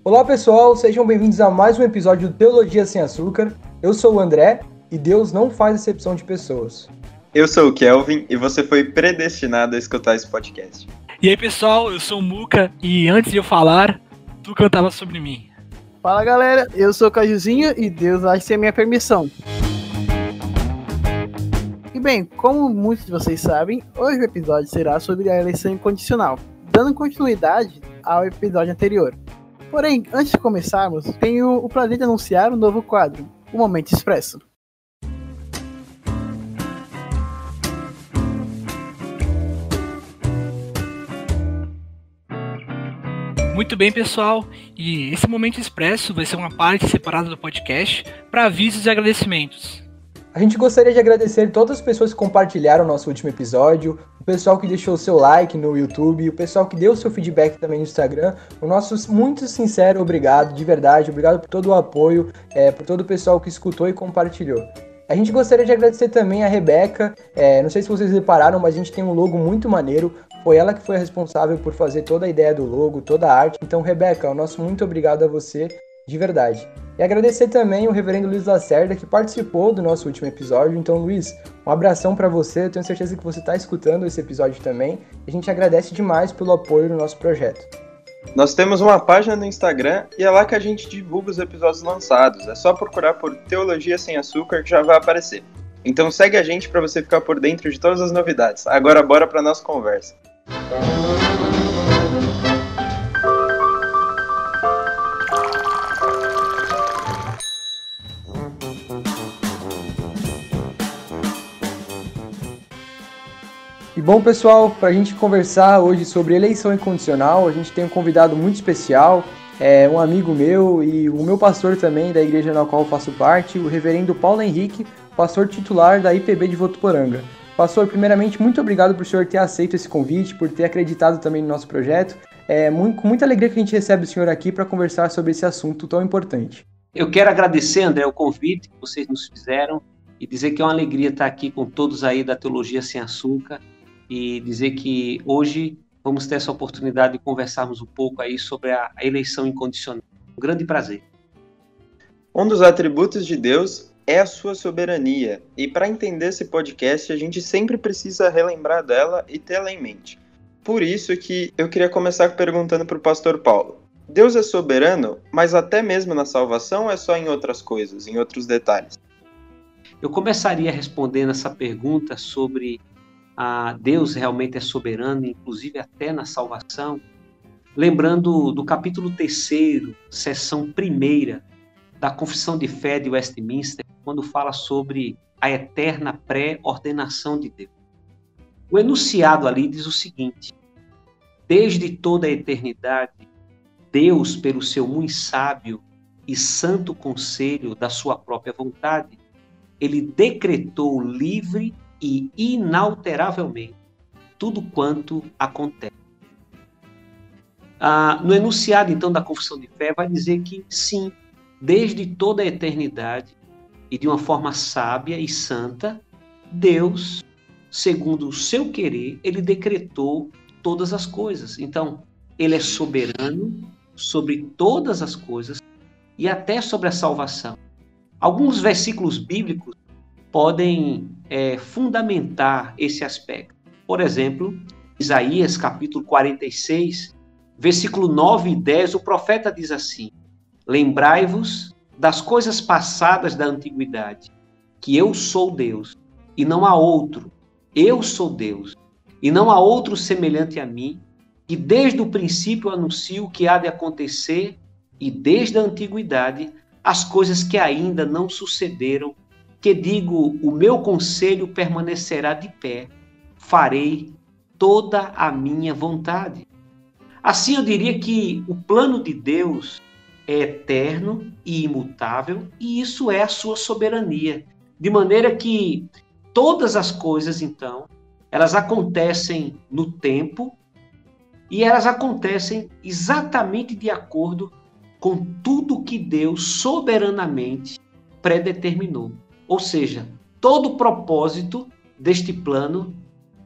Olá pessoal, sejam bem-vindos a mais um episódio do Teologia Sem Açúcar. Eu sou o André e Deus não faz exceção de pessoas. Eu sou o Kelvin e você foi predestinado a escutar esse podcast. E aí pessoal, eu sou o Muca e antes de eu falar, tu cantava sobre mim. Fala galera, eu sou o Cajuzinho e Deus vai ser minha permissão. E bem, como muitos de vocês sabem, hoje o episódio será sobre a eleição incondicional, dando continuidade ao episódio anterior. Porém, antes de começarmos, tenho o prazer de anunciar um novo quadro, o Momento Expresso. Muito bem pessoal, e esse Momento Expresso vai ser uma parte separada do podcast para avisos e agradecimentos. A gente gostaria de agradecer todas as pessoas que compartilharam o nosso último episódio, o pessoal que deixou o seu like no YouTube, o pessoal que deu o seu feedback também no Instagram. O nosso muito sincero obrigado, de verdade, obrigado por todo o apoio, por todo o pessoal que escutou e compartilhou. A gente gostaria de agradecer também a Rebeca, não sei se vocês repararam, mas a gente tem um logo muito maneiro, foi ela que foi a responsável por fazer toda a ideia do logo, toda a arte. Então, Rebeca, o nosso muito obrigado a você, de verdade. E agradecer também o reverendo Luiz Lacerda, que participou do nosso último episódio. Então, Luiz, um abração para você. Eu tenho certeza que você está escutando esse episódio também. A gente agradece demais pelo apoio no nosso projeto. Nós temos uma página no Instagram e é lá que a gente divulga os episódios lançados. É só procurar por Teologia Sem Açúcar que já vai aparecer. Então segue a gente para você ficar por dentro de todas as novidades. Agora bora para nossa conversa. E bom pessoal, para a gente conversar hoje sobre eleição incondicional, a gente tem um convidado muito especial, um amigo meu e o meu pastor também da igreja na qual eu faço parte, o reverendo Paulo Henrique, pastor titular da IPB de Votuporanga. Pastor, primeiramente, muito obrigado por o senhor ter aceito esse convite, por ter acreditado também no nosso projeto. Com muita alegria que a gente recebe o senhor aqui para conversar sobre esse assunto tão importante. Eu quero agradecer, André, o convite que vocês nos fizeram e dizer que é uma alegria estar aqui com todos aí da Teologia Sem Açúcar e dizer que hoje vamos ter essa oportunidade de conversarmos um pouco aí sobre a eleição incondicional. Um grande prazer. Um dos atributos de Deus é a sua soberania, e para entender esse podcast a gente sempre precisa relembrar dela e tê-la em mente. Por isso que eu queria começar perguntando para o pastor Paulo. Deus é soberano, mas até mesmo na salvação ou é só em outras coisas, em outros detalhes? Eu começaria respondendo essa pergunta sobre Deus realmente é soberano, inclusive até na salvação, lembrando do capítulo 3º, seção 1ª, da Confissão de Fé de Westminster, quando fala sobre a eterna pré-ordenação de Deus. O enunciado ali diz o seguinte: desde toda a eternidade, Deus, pelo seu muito sábio e santo conselho da sua própria vontade, ele decretou livre e inalteravelmente tudo quanto acontece. No enunciado, então, da Confissão de Fé, vai dizer que sim, desde toda a eternidade e de uma forma sábia e santa, Deus, segundo o seu querer, ele decretou todas as coisas. Então, ele é soberano sobre todas as coisas e até sobre a salvação. Alguns versículos bíblicos podem fundamentar esse aspecto. Por exemplo, Isaías capítulo 46, versículo 9 e 10, o profeta diz assim: lembrai-vos das coisas passadas da antiguidade, que eu sou Deus, e não há outro. Eu sou Deus, e não há outro semelhante a mim, que desde o princípio anuncio o que há de acontecer, e desde a antiguidade as coisas que ainda não sucederam, que digo, o meu conselho permanecerá de pé, farei toda a minha vontade. Assim eu diria que o plano de Deus é eterno e imutável, e isso é a sua soberania. De maneira que todas as coisas, então, elas acontecem no tempo e elas acontecem exatamente de acordo com tudo que Deus soberanamente predeterminou. Ou seja, todo o propósito deste plano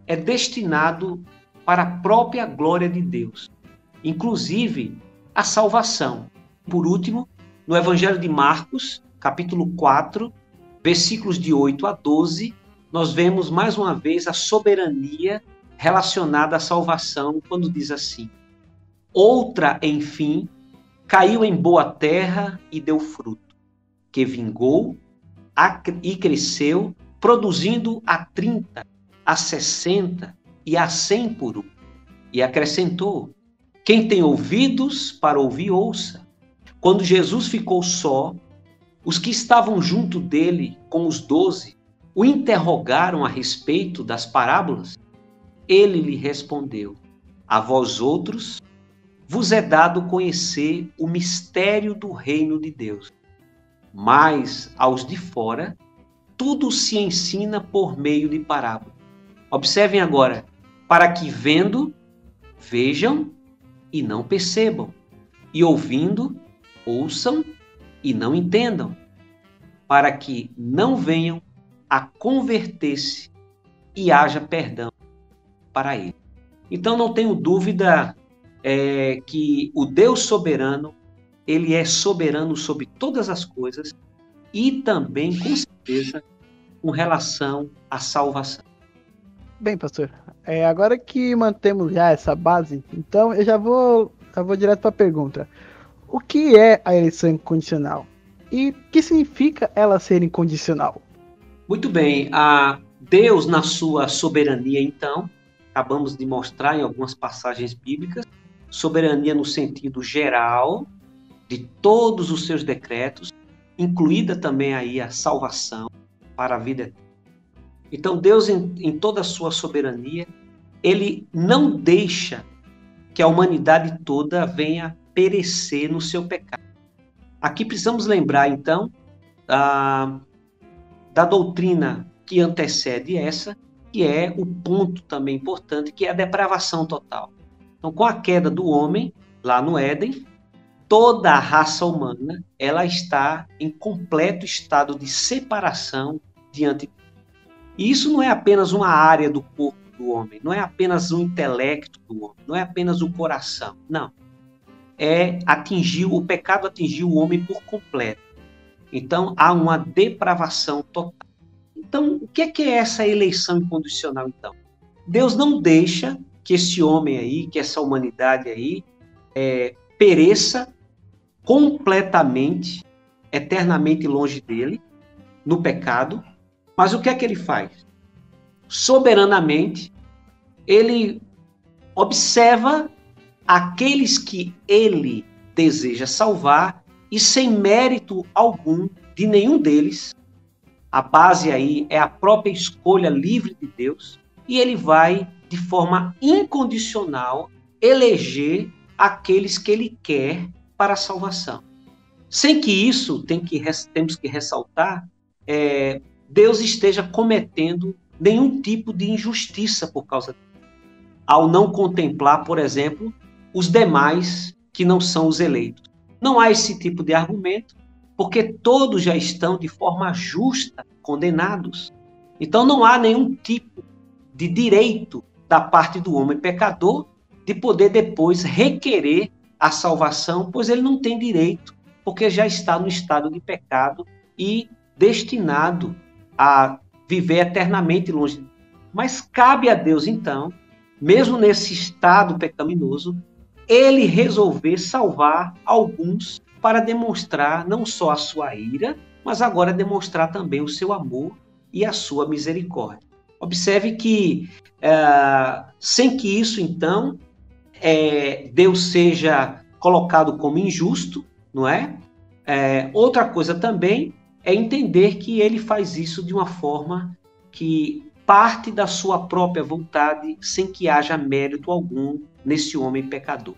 é destinado para a própria glória de Deus, inclusive a salvação. Por último, no Evangelho de Marcos, capítulo 4, versículos de 8 a 12, nós vemos mais uma vez a soberania relacionada à salvação, quando diz assim: outra, enfim, caiu em boa terra e deu fruto, que vingou e cresceu, produzindo a 30, a 60 e a 100 por um. E acrescentou: quem tem ouvidos para ouvir, ouça. Quando Jesus ficou só, os que estavam junto dele, com os 12, o interrogaram a respeito das parábolas. Ele lhe respondeu: a vós outros vos é dado conhecer o mistério do reino de Deus, mas aos de fora tudo se ensina por meio de parábolas. Observem agora: para que vendo, vejam e não percebam, e ouvindo, ouçam e não entendam, para que não venham a converter-se e haja perdão para ele. Então não tenho dúvida que o Deus soberano, ele é soberano sobre todas as coisas e também, com certeza, com relação à salvação. Bem, pastor, agora que mantemos já essa base, então eu já vou direto para a pergunta. O que é a eleição incondicional? E o que significa ela ser incondicional? Muito bem. Deus, na sua soberania, então, acabamos de mostrar em algumas passagens bíblicas, soberania no sentido geral de todos os seus decretos, incluída também aí a salvação para a vida eterna. Então, Deus, em toda a sua soberania, ele não deixa que a humanidade toda venha perecer no seu pecado. Aqui precisamos lembrar, então, da doutrina que antecede essa, que é o ponto também importante, que é a depravação total. Então, com a queda do homem, lá no Éden, toda a raça humana, ela está em completo estado de separação diante de Deus. E isso não é apenas uma área do corpo do homem, não é apenas o intelecto do homem, não é apenas o coração, não. O pecado atingiu o homem por completo. Então, há uma depravação total. Então, o que é essa eleição incondicional, então? Deus não deixa que esse homem aí, que essa humanidade aí, pereça completamente, eternamente longe dele, no pecado. Mas o que é que ele faz? Soberanamente, ele observa aqueles que ele deseja salvar e sem mérito algum de nenhum deles. A base aí é a própria escolha livre de Deus, e ele vai, de forma incondicional, eleger aqueles que ele quer para a salvação. Sem que isso, temos que ressaltar, Deus esteja cometendo nenhum tipo de injustiça por causa disso, ao não contemplar, por exemplo, os demais que não são os eleitos. Não há esse tipo de argumento, porque todos já estão de forma justa condenados. Então não há nenhum tipo de direito da parte do homem pecador de poder depois requerer a salvação, pois ele não tem direito, porque já está no estado de pecado e destinado a viver eternamente longe de Deus. Mas cabe a Deus, então, mesmo nesse estado pecaminoso, ele resolver salvar alguns para demonstrar não só a sua ira, mas agora demonstrar também o seu amor e a sua misericórdia. Observe que, sem que isso, então, Deus seja colocado como injusto, não é? Outra coisa também é entender que ele faz isso de uma forma que parte da sua própria vontade, sem que haja mérito algum nesse homem pecador.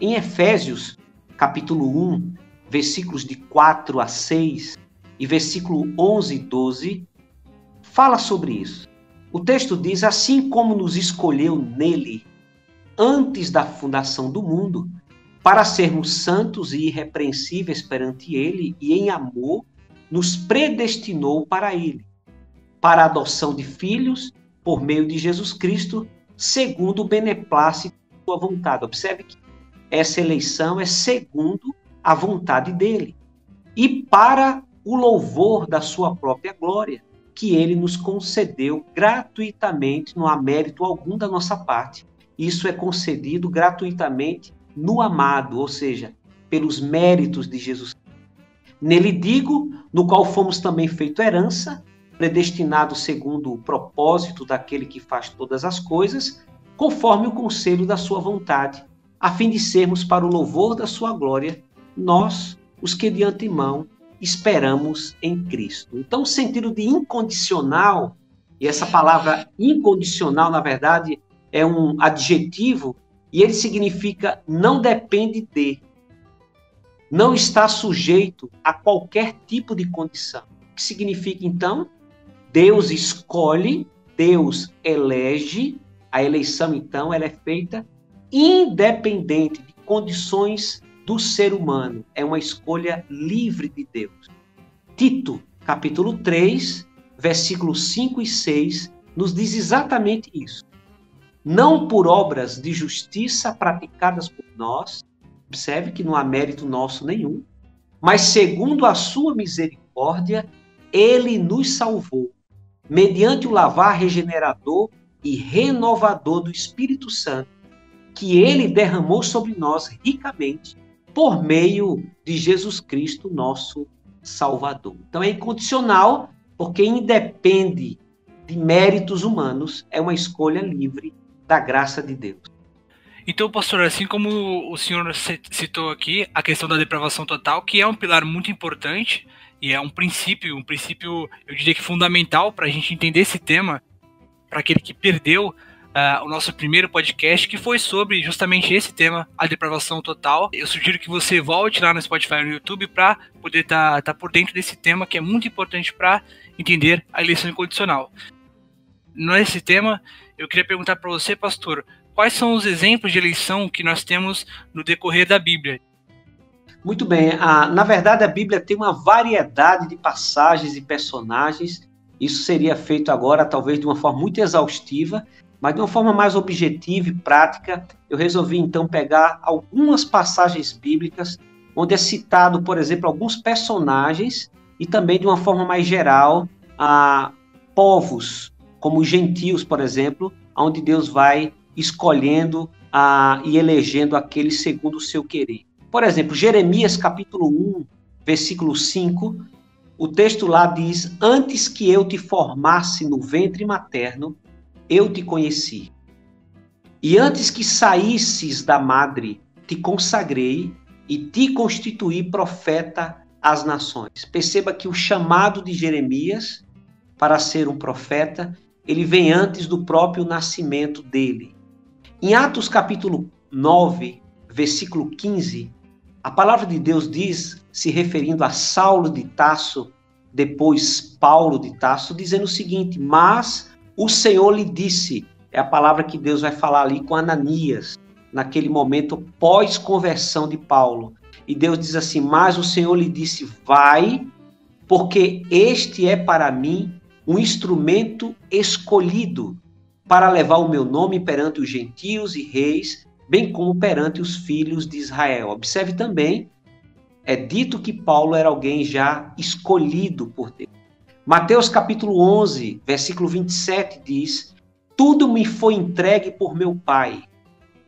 Em Efésios, capítulo 1, versículos de 4 a 6 e versículo 11 e 12, fala sobre isso. O texto diz: assim como nos escolheu nele, antes da fundação do mundo, para sermos santos e irrepreensíveis perante ele, e em amor nos predestinou para ele, para a adoção de filhos por meio de Jesus Cristo, segundo o beneplácito de sua vontade. Observe que essa eleição é segundo a vontade dele e para o louvor da sua própria glória, que ele nos concedeu gratuitamente, não há mérito algum da nossa parte. Isso é concedido gratuitamente no amado, ou seja, pelos méritos de Jesus Cristo. Nele digo, no qual fomos também feito herança, predestinado segundo o propósito daquele que faz todas as coisas, conforme o conselho da sua vontade, a fim de sermos para o louvor da sua glória, nós, os que de antemão esperamos em Cristo. Então, o sentido de incondicional, e essa palavra incondicional, na verdade, é um adjetivo, e ele significa não depende de, não está sujeito a qualquer tipo de condição. O que significa, então? Deus escolhe, Deus elege, a eleição, então, ela é feita independente de condições do ser humano. É uma escolha livre de Deus. Tito, capítulo 3, versículos 5 e 6, nos diz exatamente isso. Não por obras de justiça praticadas por nós, observe que não há mérito nosso nenhum, mas segundo a sua misericórdia, ele nos salvou, mediante o lavar regenerador e renovador do Espírito Santo, que ele derramou sobre nós ricamente, por meio de Jesus Cristo, nosso Salvador. Então é incondicional, porque independe de méritos humanos, é uma escolha livre da graça de Deus. Então, pastor, assim como o senhor citou aqui, a questão da depravação total, que é um pilar muito importante e é um princípio, eu diria que fundamental para a gente entender esse tema, para aquele que perdeu o nosso primeiro podcast, que foi sobre justamente esse tema, a depravação total. Eu sugiro que você volte lá no Spotify e no YouTube para poder tá por dentro desse tema, que é muito importante para entender a eleição incondicional. Nesse tema, eu queria perguntar para você, pastor, quais são os exemplos de eleição que nós temos no decorrer da Bíblia? Muito bem. Na verdade, a Bíblia tem uma variedade de passagens e personagens. Isso seria feito agora, talvez, de uma forma muito exaustiva, mas de uma forma mais objetiva e prática. Eu resolvi, então, pegar algumas passagens bíblicas, onde é citado, por exemplo, alguns personagens, e também, de uma forma mais geral, povos, como os gentios, por exemplo, onde Deus vai escolhendo e elegendo aqueles segundo o seu querer. Por exemplo, Jeremias capítulo 1, versículo 5, o texto lá diz: antes que eu te formasse no ventre materno, eu te conheci. E antes que saísses da madre, te consagrei e te constituí profeta às nações. Perceba que o chamado de Jeremias para ser um profeta, ele vem antes do próprio nascimento dele. Em Atos capítulo 9, versículo 15, a palavra de Deus diz, se referindo a Saulo de Tarso, depois Paulo de Tarso, dizendo o seguinte: mas o Senhor lhe disse, é a palavra que Deus vai falar ali com Ananias, naquele momento pós-conversão de Paulo. E Deus diz assim: mas o Senhor lhe disse, vai, porque este é para mim um instrumento escolhido para levar o meu nome perante os gentios e reis, bem como perante os filhos de Israel. Observe também, é dito que Paulo era alguém já escolhido por Deus. Mateus capítulo 11, versículo 27 diz: tudo me foi entregue por meu Pai.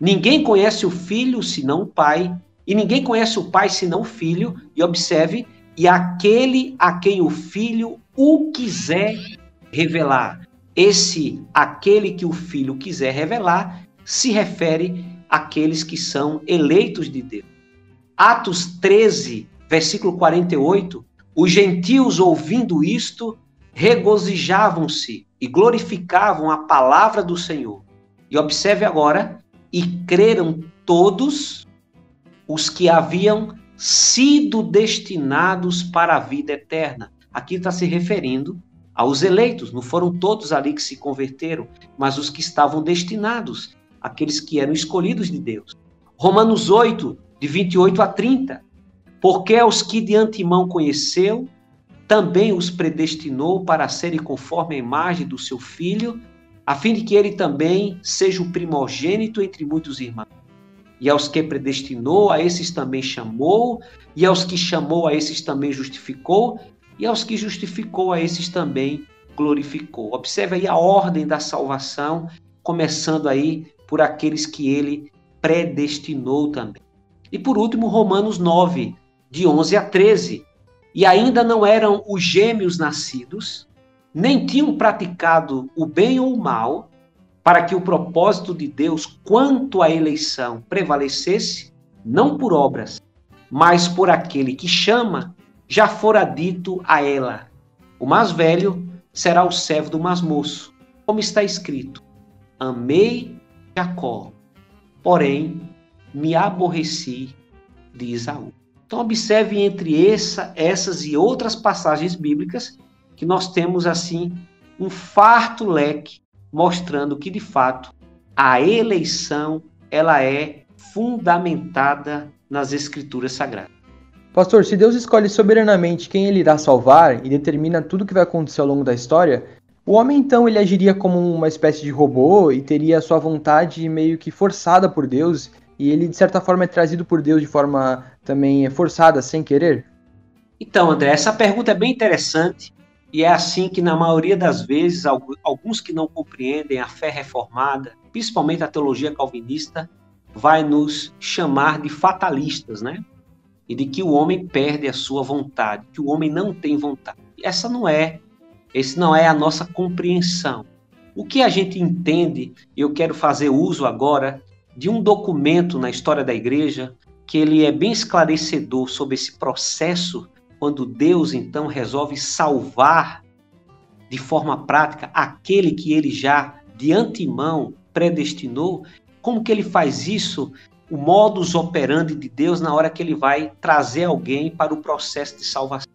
Ninguém conhece o Filho senão o Pai, e ninguém conhece o Pai senão o Filho. E observe, e aquele a quem o Filho o quiser revelar. Esse, aquele que o Filho quiser revelar, se refere àqueles que são eleitos de Deus. Atos 13, versículo 48, os gentios, ouvindo isto, regozijavam-se e glorificavam a palavra do Senhor. E observe agora, e creram todos os que haviam sido destinados para a vida eterna. Aqui está se referindo aos eleitos, não foram todos ali que se converteram, mas os que estavam destinados, aqueles que eram escolhidos de Deus. Romanos 8, de 28 a 30. Porque aos que de antemão conheceu, também os predestinou para serem conforme a imagem do seu Filho, a fim de que ele também seja o primogênito entre muitos irmãos. E aos que predestinou, a esses também chamou, e aos que chamou, a esses também justificou, e aos que justificou, a esses também glorificou. Observe aí a ordem da salvação, começando aí por aqueles que ele predestinou também. E por último, Romanos 9, de 11 a 13. E ainda não eram os gêmeos nascidos, nem tinham praticado o bem ou o mal, para que o propósito de Deus quanto à eleição prevalecesse, não por obras, mas por aquele que chama, já fora dito a ela: o mais velho será o servo do mais moço, como está escrito: amei Jacó, porém me aborreci de Esaú. Então observe entre essas e outras passagens bíblicas que nós temos assim um farto leque mostrando que de fato a eleição ela é fundamentada nas Escrituras Sagradas. Pastor, se Deus escolhe soberanamente quem ele irá salvar e determina tudo o que vai acontecer ao longo da história, o homem então ele agiria como uma espécie de robô e teria a sua vontade meio que forçada por Deus, e ele de certa forma é trazido por Deus de forma também forçada, sem querer? Então, André, essa pergunta é bem interessante, e é assim que na maioria das vezes alguns que não compreendem a fé reformada, principalmente a teologia calvinista, vai nos chamar de fatalistas, né? E de que o homem perde a sua vontade, que o homem não tem vontade. Esse não é a nossa compreensão. O que a gente entende, eu quero fazer uso agora de um documento na história da igreja, que ele é bem esclarecedor sobre esse processo, quando Deus então resolve salvar de forma prática aquele que ele já de antemão predestinou. Como que ele faz isso? O modus operandi de Deus na hora que ele vai trazer alguém para o processo de salvação.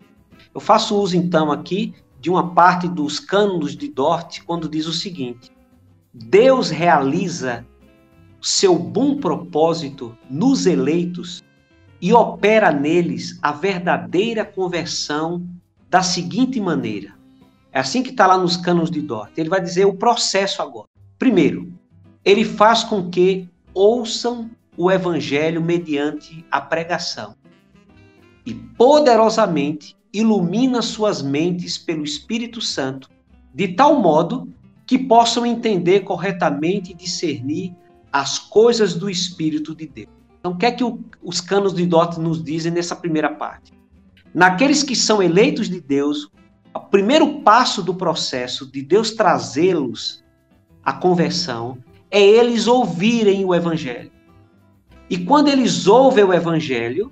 Eu faço uso então aqui de uma parte dos cânones de Dort, quando diz o seguinte: Deus realiza seu bom propósito nos eleitos e opera neles a verdadeira conversão da seguinte maneira. É assim que está lá nos cânones de Dort. Ele vai dizer o processo agora. Primeiro, ele faz com que ouçam o evangelho mediante a pregação e poderosamente ilumina suas mentes pelo Espírito Santo, de tal modo que possam entender corretamente e discernir as coisas do Espírito de Deus. Então, o que é que os cânones de Dort nos dizem nessa primeira parte? Naqueles que são eleitos de Deus, o primeiro passo do processo de Deus trazê-los à conversão é eles ouvirem o Evangelho. E quando eles ouvem o Evangelho,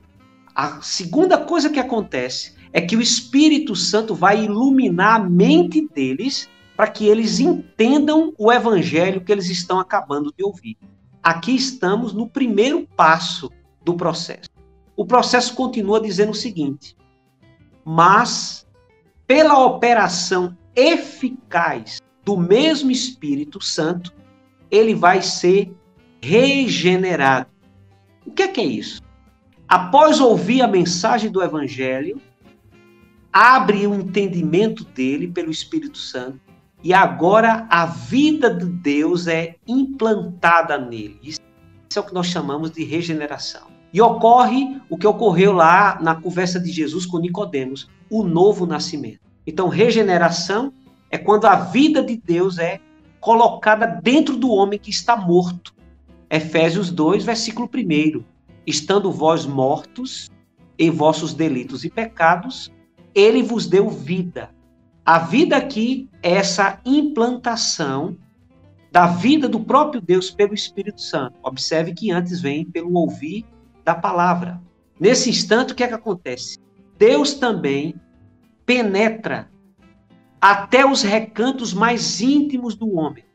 a segunda coisa que acontece é que o Espírito Santo vai iluminar a mente deles para que eles entendam o Evangelho que eles estão acabando de ouvir. Aqui estamos no primeiro passo do processo. O processo continua dizendo o seguinte: mas, pela operação eficaz do mesmo Espírito Santo, ele vai ser regenerado. O que é isso? Após ouvir a mensagem do Evangelho, abre o entendimento dele pelo Espírito Santo, e agora a vida de Deus é implantada nele. Isso é o que nós chamamos de regeneração. E ocorre o que ocorreu lá na conversa de Jesus com Nicodemos, o novo nascimento. Então, regeneração é quando a vida de Deus é colocada dentro do homem que está morto. Efésios 2, versículo 1. Estando vós mortos em vossos delitos e pecados, ele vos deu vida. A vida aqui é essa implantação da vida do próprio Deus pelo Espírito Santo. Observe que antes vem pelo ouvir da palavra. Nesse instante, o que é que acontece? Deus também penetra até os recantos mais íntimos do homem.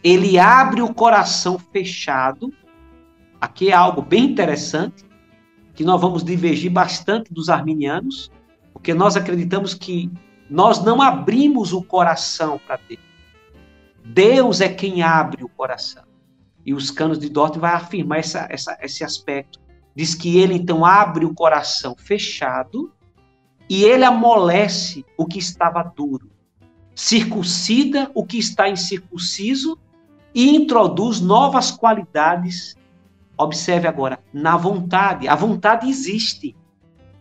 Ele abre o coração fechado. Aqui é algo bem interessante, que nós vamos divergir bastante dos arminianos, porque nós acreditamos que nós não abrimos o coração para Deus. Deus é quem abre o coração. E os cânones de Dort vai afirmar esse aspecto. Diz que ele, então, abre o coração fechado e ele amolece o que estava duro. Circuncida o que está incircunciso e introduz novas qualidades Observe agora, na vontade. A vontade existe.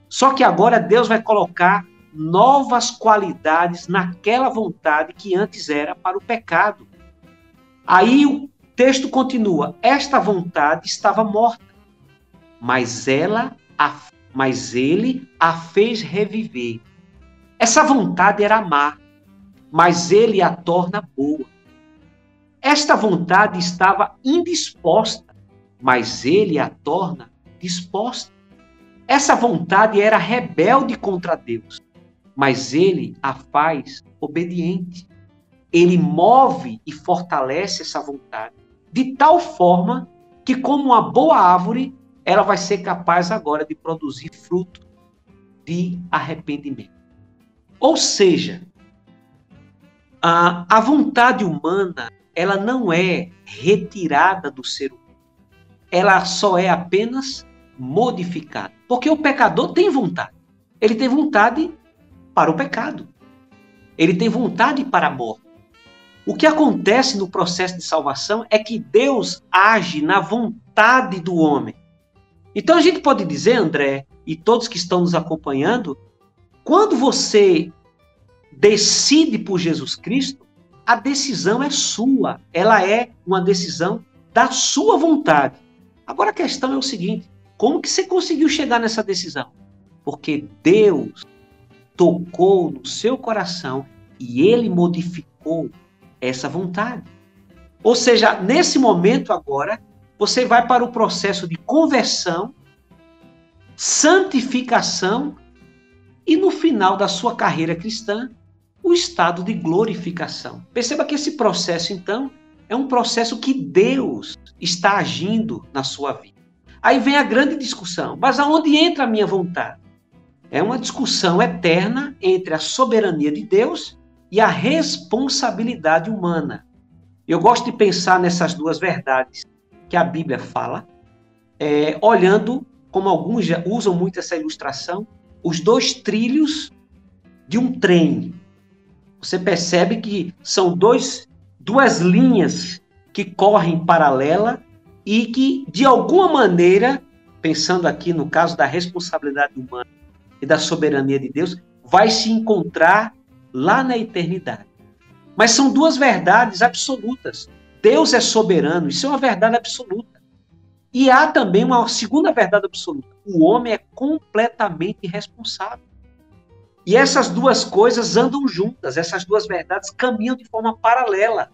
Só que agora Deus vai colocar novas qualidades naquela vontade que antes era para o pecado. Aí o texto continua. Esta vontade estava morta, mas ele a fez reviver. Essa vontade era má, mas ele a torna boa. Esta vontade estava indisposta, mas ele a torna disposta. Essa vontade era rebelde contra Deus, mas ele a faz obediente. Ele move e fortalece essa vontade de tal forma que, como uma boa árvore, ela vai ser capaz agora de produzir fruto de arrependimento. Ou seja, a vontade humana, ela não é retirada do ser humano. Ela só é apenas modificada. Porque o pecador tem vontade. Ele tem vontade para o pecado. Ele tem vontade para a morte. O que acontece no processo de salvação é que Deus age na vontade do homem. Então a gente pode dizer, André, e todos que estão nos acompanhando, quando você decide por Jesus Cristo, a decisão é sua. Ela é uma decisão da sua vontade. Agora a questão é o seguinte, como que você conseguiu chegar nessa decisão? Porque Deus tocou no seu coração e ele modificou essa vontade. Ou seja, nesse momento agora, você vai para o processo de conversão, santificação e no final da sua carreira cristã, o estado de glorificação. Perceba que esse processo, então, é um processo que Deus está agindo na sua vida. Aí vem a grande discussão, mas aonde entra a minha vontade? É uma discussão eterna entre a soberania de Deus e a responsabilidade humana. Eu gosto de pensar nessas duas verdades que a Bíblia fala, olhando, como alguns já usam muito essa ilustração, os dois trilhos de um trem. Você percebe que são duas linhas que correm paralela e que, de alguma maneira, pensando aqui no caso da responsabilidade humana e da soberania de Deus, vai se encontrar lá na eternidade. Mas são duas verdades absolutas. Deus é soberano, isso é uma verdade absoluta. E há também uma segunda verdade absoluta. O homem é completamente irresponsável. E essas duas coisas andam juntas, essas duas verdades caminham de forma paralela.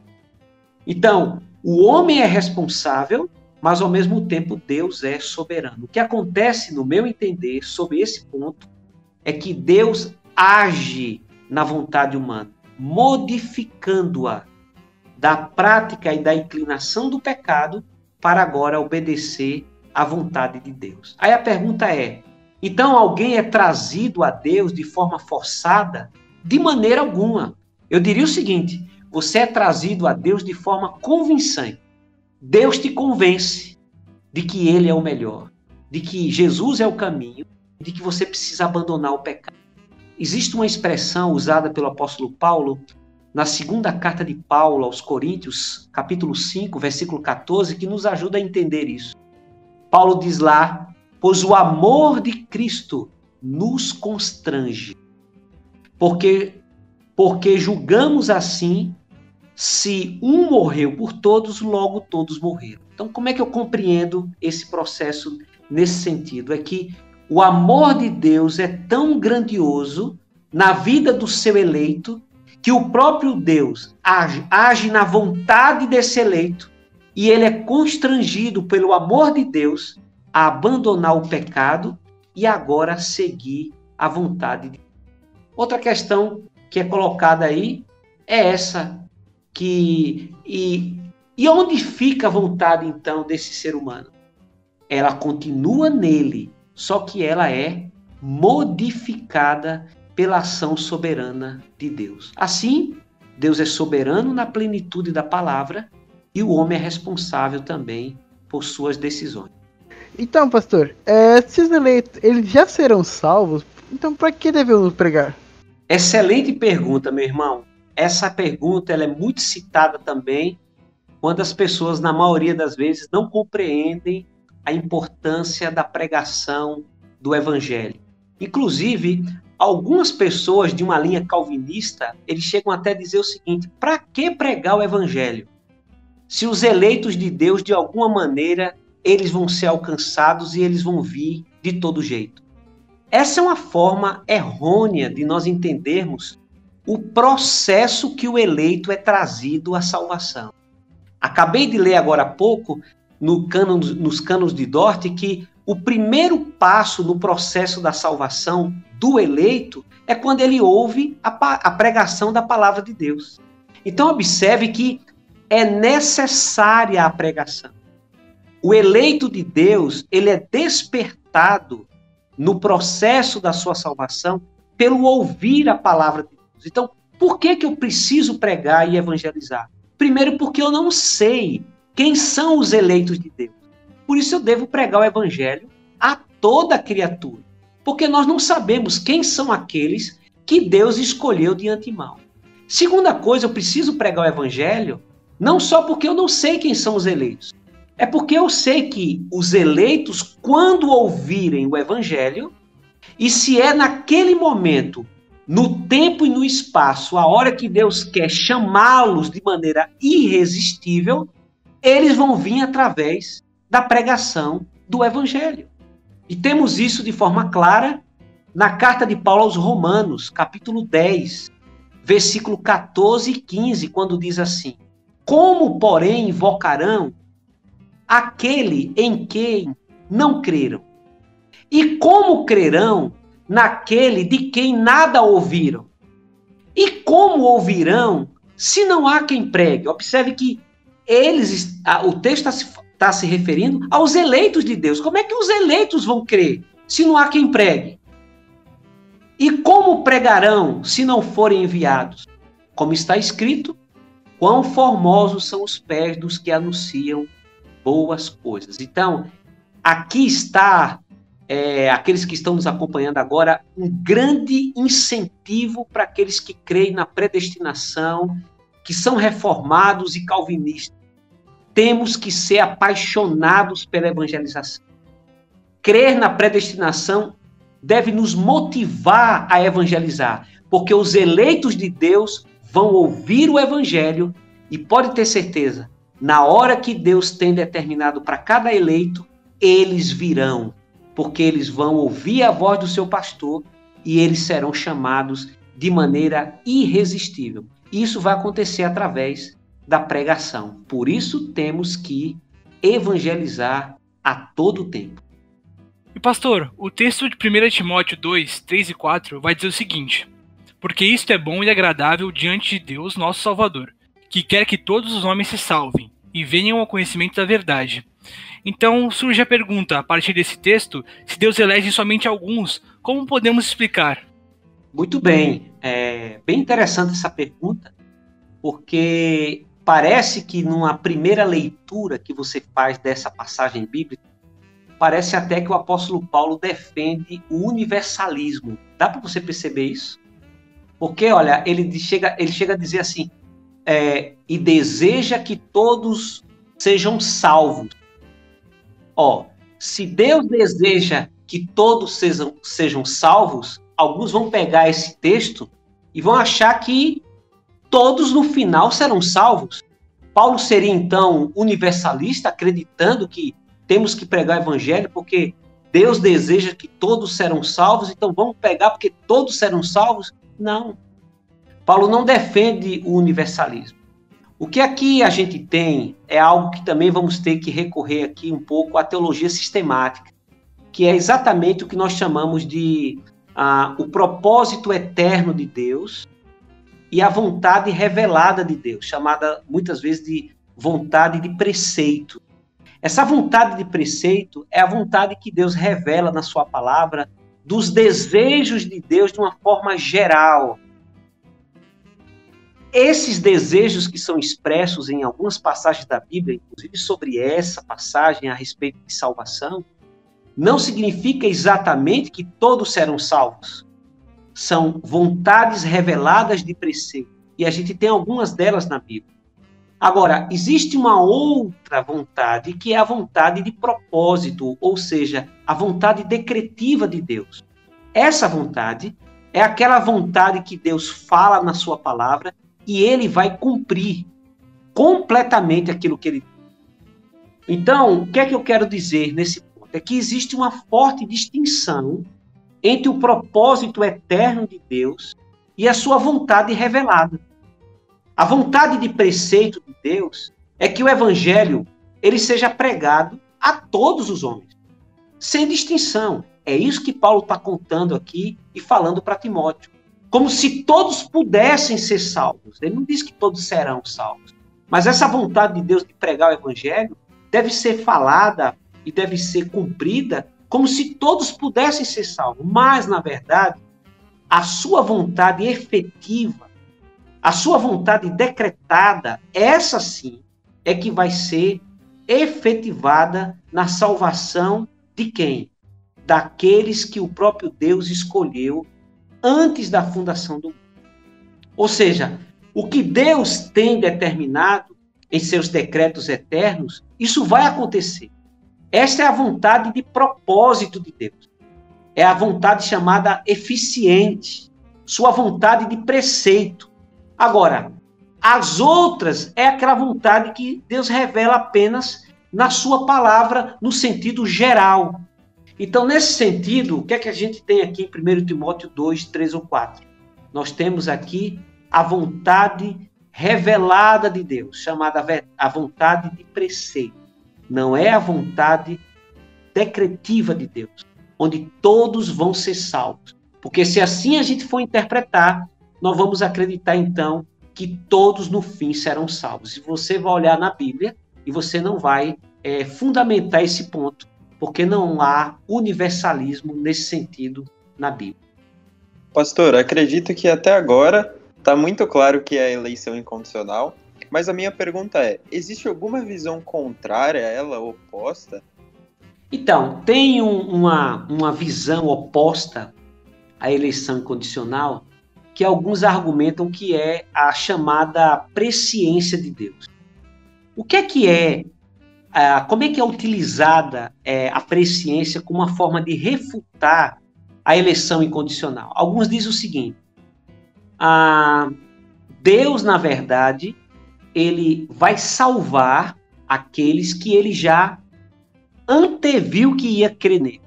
Então, o homem é responsável, mas ao mesmo tempo Deus é soberano. O que acontece, no meu entender, sobre esse ponto, é que Deus age na vontade humana, modificando-a da prática e da inclinação do pecado para agora obedecer à vontade de Deus. Aí a pergunta é, então alguém é trazido a Deus de forma forçada? De maneira alguma. Eu diria o seguinte, você é trazido a Deus de forma convincente. Deus te convence de que Ele é o melhor, de que Jesus é o caminho, de que você precisa abandonar o pecado. Existe uma expressão usada pelo apóstolo Paulo na segunda carta de Paulo aos Coríntios, capítulo 5, versículo 14, que nos ajuda a entender isso. Paulo diz lá, pois o amor de Cristo nos constrange, porque julgamos assim, se um morreu por todos, logo todos morreram. Então, como é que eu compreendo esse processo nesse sentido? É que o amor de Deus é tão grandioso na vida do seu eleito que o próprio Deus age na vontade desse eleito e ele é constrangido pelo amor de Deus a abandonar o pecado e agora seguir a vontade de Deus. Outra questão que é colocada aí é essa, e onde fica a vontade então desse ser humano? Ela continua nele, só que ela é modificada pela ação soberana de Deus. Assim, Deus é soberano na plenitude da palavra e o homem é responsável também por suas decisões. Então, pastor, se os eleitos eles já serão salvos, então para que devemos pregar? Excelente pergunta, meu irmão. Essa pergunta ela é muito citada também quando as pessoas, na maioria das vezes, não compreendem a importância da pregação do evangelho. Inclusive, algumas pessoas de uma linha calvinista, eles chegam até a dizer o seguinte: para que pregar o evangelho? Se os eleitos de Deus, de alguma maneira, eles vão ser alcançados e eles vão vir de todo jeito. Essa é uma forma errônea de nós entendermos o processo que o eleito é trazido à salvação. Acabei de ler agora há pouco, nos cânones de Dort, que o primeiro passo no processo da salvação do eleito é quando ele ouve a pregação da palavra de Deus. Então observe que é necessária a pregação. O eleito de Deus, ele é despertado no processo da sua salvação pelo ouvir a palavra de Deus. Então, por que eu preciso pregar e evangelizar? Primeiro, porque eu não sei quem são os eleitos de Deus. Por isso eu devo pregar o evangelho a toda criatura. Porque nós não sabemos quem são aqueles que Deus escolheu de antemão. Segunda coisa, eu preciso pregar o evangelho não só porque eu não sei quem são os eleitos. É porque eu sei que os eleitos, quando ouvirem o evangelho, e se é naquele momento, no tempo e no espaço, a hora que Deus quer chamá-los de maneira irresistível, eles vão vir através da pregação do evangelho. E temos isso de forma clara na carta de Paulo aos Romanos, capítulo 10, versículo 14 e 15, quando diz assim: como, porém, invocarão aquele em quem não creram? E como crerão naquele de quem nada ouviram? E como ouvirão se não há quem pregue? Observe que o texto está se referindo aos eleitos de Deus. Como é que os eleitos vão crer se não há quem pregue? E como pregarão se não forem enviados? Como está escrito: quão formosos são os pés dos que anunciam boas coisas. Então, aqui está, aqueles que estão nos acompanhando agora, um grande incentivo para aqueles que creem na predestinação, que são reformados e calvinistas. Temos que ser apaixonados pela evangelização. Crer na predestinação deve nos motivar a evangelizar, porque os eleitos de Deus vão ouvir o evangelho e pode ter certeza, na hora que Deus tem determinado para cada eleito, eles virão, porque eles vão ouvir a voz do seu pastor e eles serão chamados de maneira irresistível. Isso vai acontecer através da pregação. Por isso temos que evangelizar a todo tempo. E pastor, o texto de 1 Timóteo 2, 3 e 4 vai dizer o seguinte: porque isto é bom e agradável diante de Deus, nosso Salvador, que quer que todos os homens se salvem e venham ao conhecimento da verdade. Então surge a pergunta, a partir desse texto, se Deus elege somente alguns, como podemos explicar? Muito bem, é bem interessante essa pergunta, porque parece que numa primeira leitura que você faz dessa passagem bíblica, parece até que o apóstolo Paulo defende o universalismo. Dá para você perceber isso? Porque, olha, ele chega a dizer assim, e deseja que todos sejam salvos. Se Deus deseja que todos sejam salvos, alguns vão pegar esse texto e vão achar que todos no final serão salvos. Paulo seria, então, universalista, acreditando que temos que pregar o evangelho porque Deus deseja que todos serão salvos, então vamos pegar porque todos serão salvos? Não. Paulo não defende o universalismo. O que aqui a gente tem é algo que também vamos ter que recorrer aqui um pouco à teologia sistemática, que é exatamente o que nós chamamos de o propósito eterno de Deus e a vontade revelada de Deus, chamada muitas vezes de vontade de preceito. Essa vontade de preceito é a vontade que Deus revela na sua palavra dos desejos de Deus de uma forma geral. Esses desejos que são expressos em algumas passagens da Bíblia, inclusive sobre essa passagem a respeito de salvação, não significa exatamente que todos serão salvos. São vontades reveladas de preceito. E a gente tem algumas delas na Bíblia. Agora, existe uma outra vontade, que é a vontade de propósito, ou seja, a vontade decretiva de Deus. Essa vontade é aquela vontade que Deus fala na sua palavra e ele vai cumprir completamente aquilo que ele diz. Então, o que é que eu quero dizer nesse ponto? É que existe uma forte distinção entre o propósito eterno de Deus e a sua vontade revelada. A vontade de preceito de Deus é que o evangelho ele seja pregado a todos os homens, sem distinção. É isso que Paulo está contando aqui e falando para Timóteo. Como se todos pudessem ser salvos. Ele não diz que todos serão salvos. Mas essa vontade de Deus de pregar o evangelho deve ser falada e deve ser cumprida como se todos pudessem ser salvos. Mas, na verdade, a sua vontade efetiva, a sua vontade decretada, essa sim é que vai ser efetivada na salvação de quem? Daqueles que o próprio Deus escolheu antes da fundação do mundo. Ou seja, o que Deus tem determinado em seus decretos eternos, isso vai acontecer. Esta é a vontade de propósito de Deus. É a vontade chamada eficiente, sua vontade de preceito. Agora, as outras é aquela vontade que Deus revela apenas na sua palavra, no sentido geral. Então, nesse sentido, o que é que a gente tem aqui em 1 Timóteo 2, 3 ou 4? Nós temos aqui a vontade revelada de Deus, chamada a vontade de preceito. Não é a vontade decretiva de Deus, onde todos vão ser salvos. Porque se assim a gente for interpretar, nós vamos acreditar então que todos no fim serão salvos. E você vai olhar na Bíblia e você não vai fundamentar esse ponto, porque não há universalismo nesse sentido na Bíblia. Pastor, acredito que até agora está muito claro que é a eleição incondicional, mas a minha pergunta é, existe alguma visão contrária a ela, oposta? Então, tem uma visão oposta à eleição incondicional, que alguns argumentam que é a chamada presciência de Deus. O que é como é que é utilizada a presciência como uma forma de refutar a eleição incondicional? Alguns dizem o seguinte, Deus, na verdade, ele vai salvar aqueles que ele já anteviu que ia crer nele.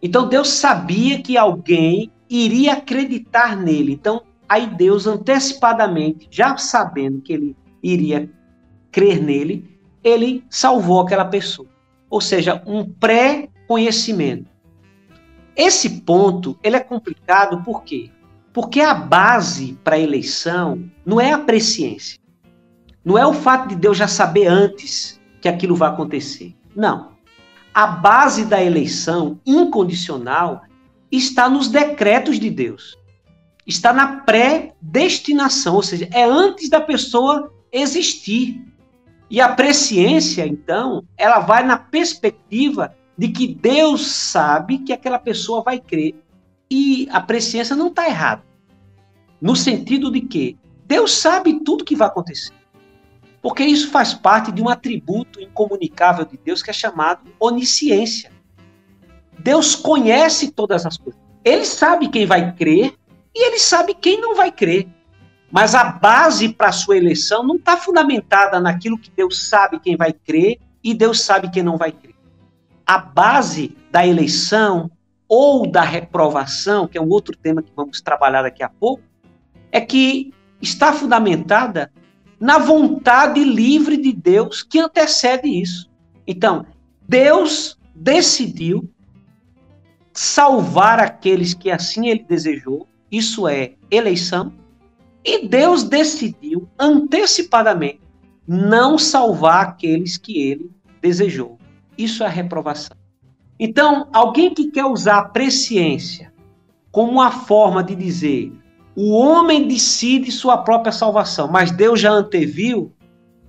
Então, Deus sabia que alguém iria acreditar nele. Então, aí Deus, antecipadamente, já sabendo que ele iria crer nele, ele salvou aquela pessoa. Ou seja, um pré-conhecimento. Esse ponto, ele é complicado por quê? Porque a base para a eleição não é a presciência. Não é o fato de Deus já saber antes que aquilo vai acontecer. Não. A base da eleição incondicional está nos decretos de Deus. Está na predestinação, ou seja, é antes da pessoa existir. E a presciência, então, ela vai na perspectiva de que Deus sabe que aquela pessoa vai crer. E a presciência não está errada. No sentido de que Deus sabe tudo que vai acontecer. Porque isso faz parte de um atributo incomunicável de Deus que é chamado onisciência. Deus conhece todas as coisas. Ele sabe quem vai crer e ele sabe quem não vai crer. Mas a base para a sua eleição não está fundamentada naquilo que Deus sabe quem vai crer e Deus sabe quem não vai crer. A base da eleição ou da reprovação, que é um outro tema que vamos trabalhar daqui a pouco, é que está fundamentada na vontade livre de Deus que antecede isso. Então, Deus decidiu salvar aqueles que assim ele desejou, isso é eleição, e Deus decidiu antecipadamente não salvar aqueles que ele desejou. Isso é a reprovação. Então, alguém que quer usar a presciência como uma forma de dizer o homem decide sua própria salvação, mas Deus já anteviu,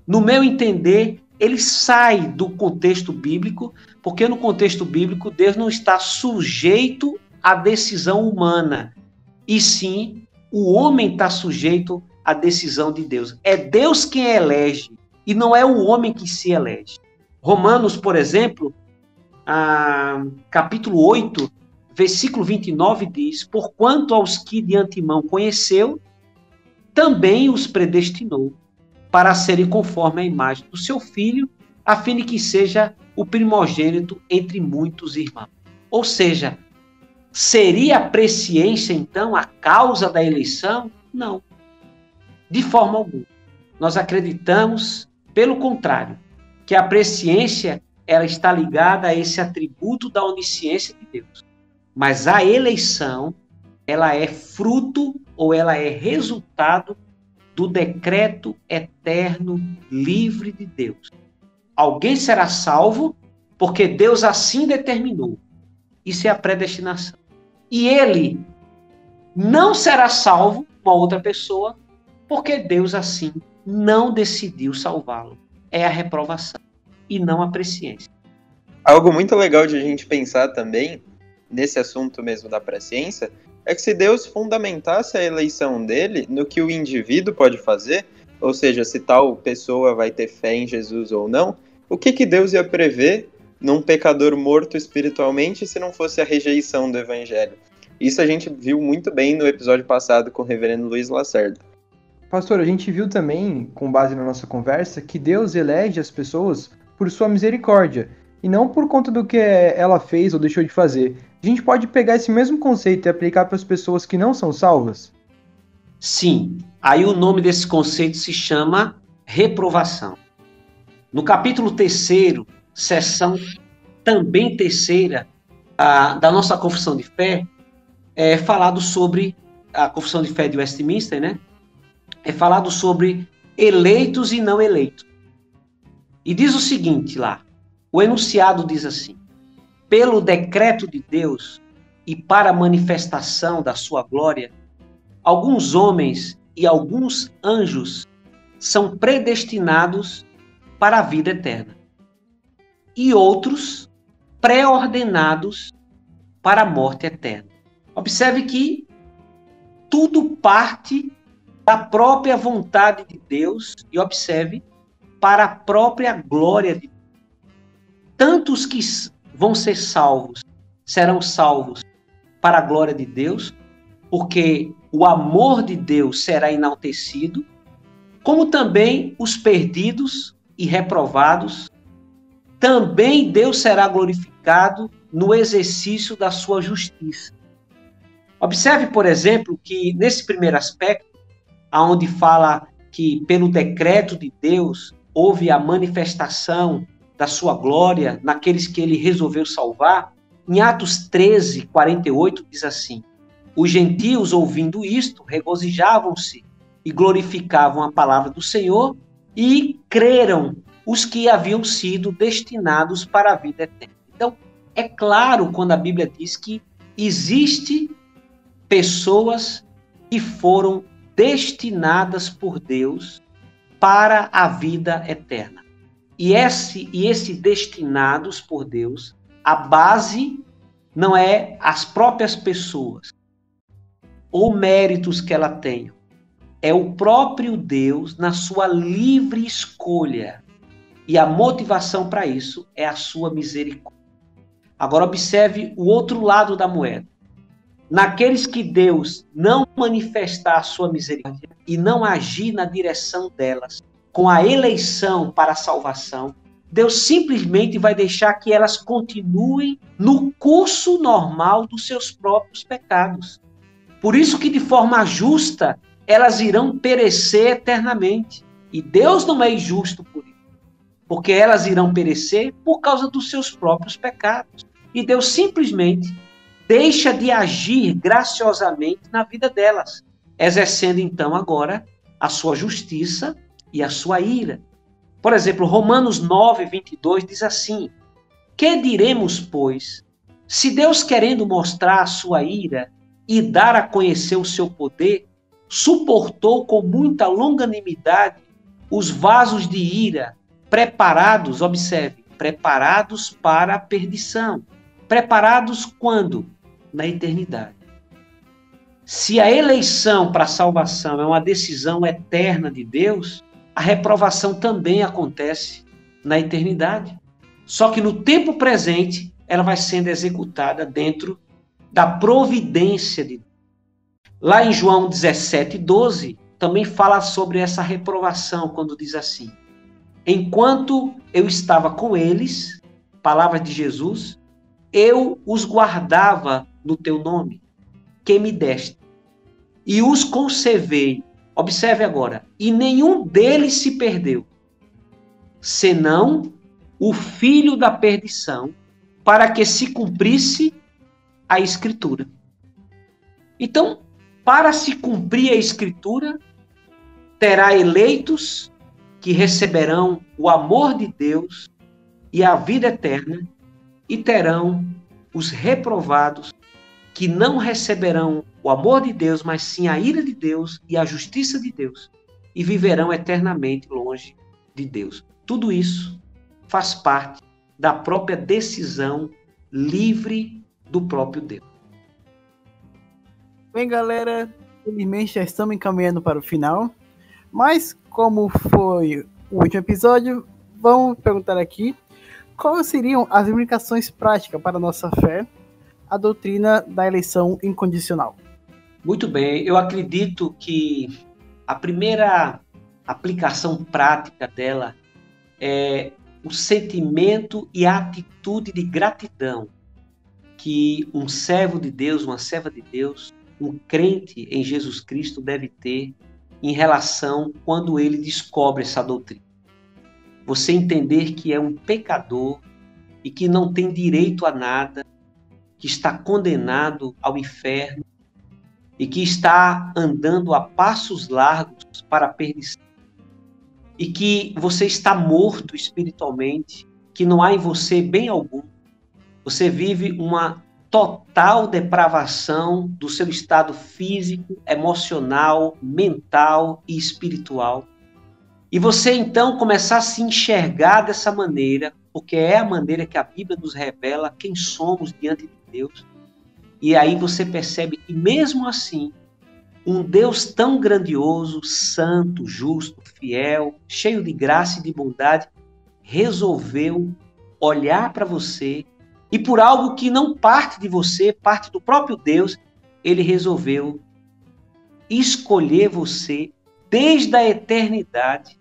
no meu entender, ele sai do contexto bíblico, porque no contexto bíblico Deus não está sujeito à decisão humana, e sim o homem está sujeito a decisão de Deus. É Deus quem elege, e não é o homem que se elege. Romanos, por exemplo, capítulo 8, versículo 29 diz: porquanto aos que de antemão conheceu, também os predestinou para serem conforme a imagem do seu Filho, a fim de que seja o primogênito entre muitos irmãos. Ou seja, seria a presciência, então, a causa da eleição? Não. De forma alguma. Nós acreditamos, pelo contrário, que a presciência ela está ligada a esse atributo da onisciência de Deus. Mas a eleição, ela é fruto ou ela é resultado do decreto eterno livre de Deus. Alguém será salvo porque Deus assim determinou. Isso é a predestinação. E ele não será salvo, uma outra pessoa, porque Deus assim não decidiu salvá-lo. É a reprovação e não a presciência. Algo muito legal de a gente pensar também, nesse assunto mesmo da presciência, é que se Deus fundamentasse a eleição dele no que o indivíduo pode fazer, ou seja, se tal pessoa vai ter fé em Jesus ou não, o que Deus ia prever num pecador morto espiritualmente se não fosse a rejeição do evangelho? Isso a gente viu muito bem no episódio passado com o reverendo Luiz Lacerda. Pastor, a gente viu também, com base na nossa conversa, que Deus elege as pessoas por sua misericórdia, e não por conta do que ela fez ou deixou de fazer. A gente pode pegar esse mesmo conceito e aplicar para as pessoas que não são salvas? Sim. Aí o nome desse conceito se chama reprovação. No capítulo 3º, seção também 3ª, da nossa confissão de fé, é falado sobre a confissão de fé de Westminster, né? É falado sobre eleitos e não eleitos. E diz o seguinte lá, o enunciado diz assim: pelo decreto de Deus e para a manifestação da sua glória, alguns homens e alguns anjos são predestinados para a vida eterna, e outros pré-ordenados para a morte eterna. Observe que tudo parte da própria vontade de Deus e observe, para a própria glória de Deus. Tantos que vão ser salvos serão salvos para a glória de Deus, porque o amor de Deus será enaltecido, como também os perdidos e reprovados, também Deus será glorificado no exercício da sua justiça. Observe, por exemplo, que nesse primeiro aspecto, onde fala que pelo decreto de Deus houve a manifestação da sua glória naqueles que ele resolveu salvar, em Atos 13, 48, diz assim: os gentios, ouvindo isto, regozijavam-se e glorificavam a palavra do Senhor, e creram os que haviam sido destinados para a vida eterna. Então, é claro quando a Bíblia diz que existe pessoas que foram destinadas por Deus para a vida eterna. E esse destinados por Deus, a base não é as próprias pessoas ou méritos que ela tenham. É o próprio Deus na sua livre escolha. E a motivação para isso é a sua misericórdia. Agora observe o outro lado da moeda. Naqueles que Deus não manifestar a sua misericórdia e não agir na direção delas, com a eleição para a salvação, Deus simplesmente vai deixar que elas continuem no curso normal dos seus próprios pecados. Por isso que de forma justa elas irão perecer eternamente. E Deus não é injusto por isso, porque elas irão perecer por causa dos seus próprios pecados. E Deus simplesmente deixa de agir graciosamente na vida delas, exercendo então agora a sua justiça e a sua ira. Por exemplo, Romanos 9, 22 diz assim: que diremos, pois, se Deus, querendo mostrar a sua ira e dar a conhecer o seu poder, suportou com muita longanimidade os vasos de ira preparados, observe, preparados para a perdição. Preparados quando? Na eternidade. Se a eleição para a salvação é uma decisão eterna de Deus, a reprovação também acontece na eternidade. Só que no tempo presente, ela vai sendo executada dentro da providência de Deus. Lá em João 17:12, também fala sobre essa reprovação, quando diz assim: enquanto eu estava com eles, palavras de Jesus, eu os guardava no teu nome, que me deste, e os conservei. Observe agora, e nenhum deles se perdeu, senão o filho da perdição, para que se cumprisse a Escritura. Então, para se cumprir a Escritura, terá eleitos que receberão o amor de Deus e a vida eterna, e terão os reprovados que não receberão o amor de Deus, mas sim a ira de Deus e a justiça de Deus, e viverão eternamente longe de Deus. Tudo isso faz parte da própria decisão livre do próprio Deus. Bem, galera, infelizmente já estamos encaminhando para o final, mas como foi o último episódio, vamos perguntar aqui quais seriam as implicações práticas para a nossa fé, a doutrina da eleição incondicional. Muito bem, eu acredito que a primeira aplicação prática dela é o sentimento e a atitude de gratidão que um servo de Deus, uma serva de Deus, um crente em Jesus Cristo deve ter em relação quando ele descobre essa doutrina. Você entender que é um pecador e que não tem direito a nada, que está condenado ao inferno e que está andando a passos largos para a perdição. E que você está morto espiritualmente, que não há em você bem algum. Você vive uma total depravação do seu estado físico, emocional, mental e espiritual. E você então começar a se enxergar dessa maneira, porque é a maneira que a Bíblia nos revela quem somos diante de Deus. E aí você percebe que mesmo assim, um Deus tão grandioso, santo, justo, fiel, cheio de graça e de bondade, resolveu olhar para você e por algo que não parte de você, parte do próprio Deus, ele resolveu escolher você desde a eternidade.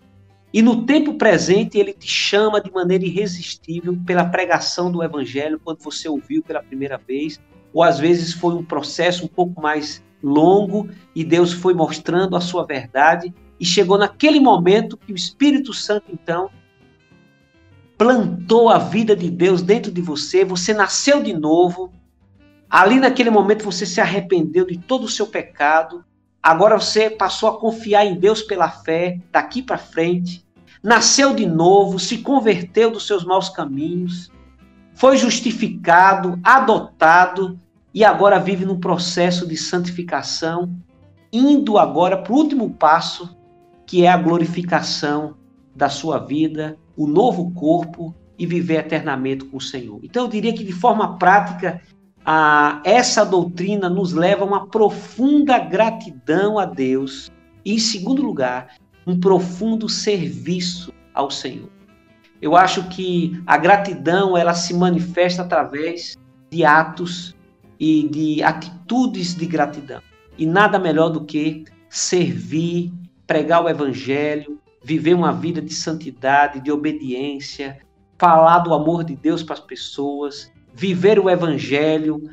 E no tempo presente ele te chama de maneira irresistível pela pregação do Evangelho, quando você ouviu pela primeira vez, ou às vezes foi um processo um pouco mais longo e Deus foi mostrando a sua verdade e chegou naquele momento que o Espírito Santo então plantou a vida de Deus dentro de você, você nasceu de novo, ali naquele momento você se arrependeu de todo o seu pecado, agora você passou a confiar em Deus pela fé, daqui para frente, nasceu de novo, se converteu dos seus maus caminhos, foi justificado, adotado e agora vive num processo de santificação, indo agora para o último passo, que é a glorificação da sua vida, o novo corpo e viver eternamente com o Senhor. Então eu diria que de forma prática, essa doutrina nos leva a uma profunda gratidão a Deus e, em segundo lugar, um profundo serviço ao Senhor. Eu acho que a gratidão ela se manifesta através de atos e de atitudes de gratidão. E nada melhor do que servir, pregar o Evangelho, viver uma vida de santidade, de obediência, falar do amor de Deus para as pessoas, viver o Evangelho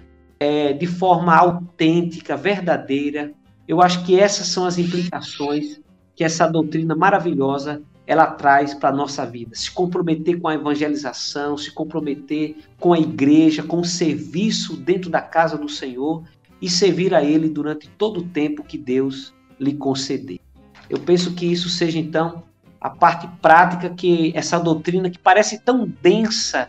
de forma autêntica, verdadeira. Eu acho que essas são as implicações que essa doutrina maravilhosa ela traz para a nossa vida. Se comprometer com a evangelização, se comprometer com a igreja, com o serviço dentro da casa do Senhor e servir a Ele durante todo o tempo que Deus lhe conceder. Eu penso que isso seja, então, a parte prática que essa doutrina que parece tão densa,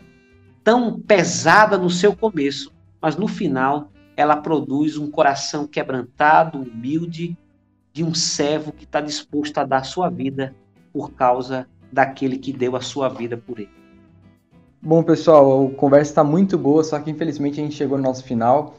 tão pesada no seu começo, mas no final ela produz um coração quebrantado, humilde, de um servo que está disposto a dar sua vida por causa daquele que deu a sua vida por ele. Bom, pessoal, a conversa está muito boa, só que infelizmente a gente chegou no nosso final.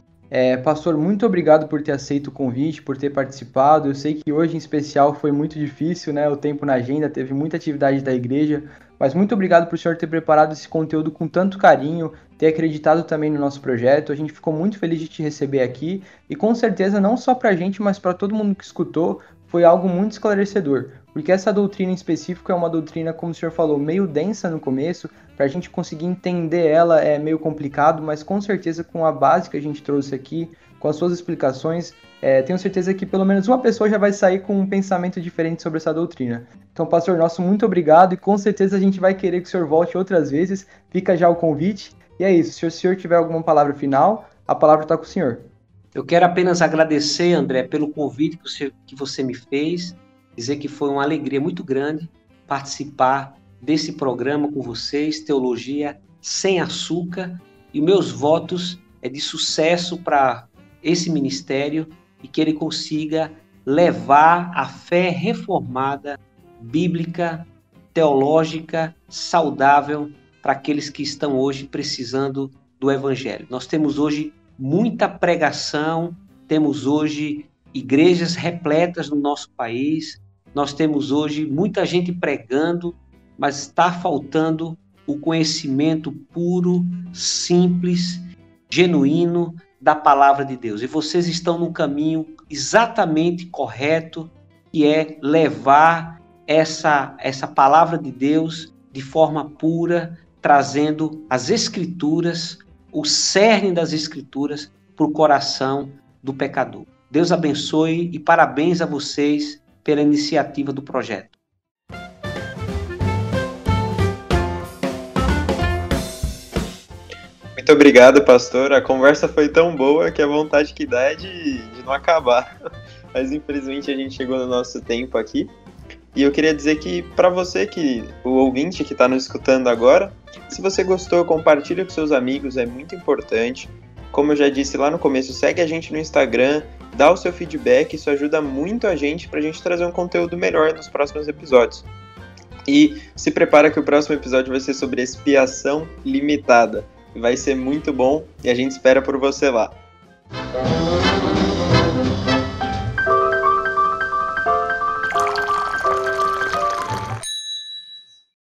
Pastor, muito obrigado por ter aceito o convite, por ter participado. Eu sei que hoje, em especial, foi muito difícil, né? O tempo na agenda, teve muita atividade da igreja, mas muito obrigado por o senhor ter preparado esse conteúdo com tanto carinho, ter acreditado também no nosso projeto. A gente ficou muito feliz de te receber aqui e com certeza não só para a gente, mas para todo mundo que escutou, foi algo muito esclarecedor, porque essa doutrina em específico é uma doutrina, como o senhor falou, meio densa no começo. Para a gente conseguir entender ela é meio complicado, mas com certeza com a base que a gente trouxe aqui, com as suas explicações, tenho certeza que pelo menos uma pessoa já vai sair com um pensamento diferente sobre essa doutrina. Então, pastor nosso, muito obrigado e com certeza a gente vai querer que o senhor volte outras vezes. Fica já o convite. E é isso, se o senhor tiver alguma palavra final, a palavra está com o senhor. Eu quero apenas agradecer, André, pelo convite que você me fez, dizer que foi uma alegria muito grande participar desse programa com vocês, Teologia Sem Açúcar, e meus votos é de sucesso para esse ministério e que ele consiga levar a fé reformada, bíblica, teológica, saudável para aqueles que estão hoje precisando do Evangelho. Nós temos hoje muita pregação, temos hoje igrejas repletas no nosso país, nós temos hoje muita gente pregando, mas está faltando o conhecimento puro, simples, genuíno da palavra de Deus. E vocês estão no caminho exatamente correto, que é levar essa palavra de Deus de forma pura, trazendo as Escrituras, o cerne das Escrituras, para o coração do pecador. Deus abençoe e parabéns a vocês pela iniciativa do projeto. Muito obrigado, pastor. A conversa foi tão boa que a vontade que dá é de não acabar. Mas infelizmente a gente chegou no nosso tempo aqui. E eu queria dizer que para você, o ouvinte que está nos escutando agora, se você gostou, compartilha com seus amigos, é muito importante. Como eu já disse lá no começo, segue a gente no Instagram, dá o seu feedback, isso ajuda muito a gente para a gente trazer um conteúdo melhor nos próximos episódios. E se prepara que o próximo episódio vai ser sobre expiação limitada. Vai ser muito bom e a gente espera por você lá.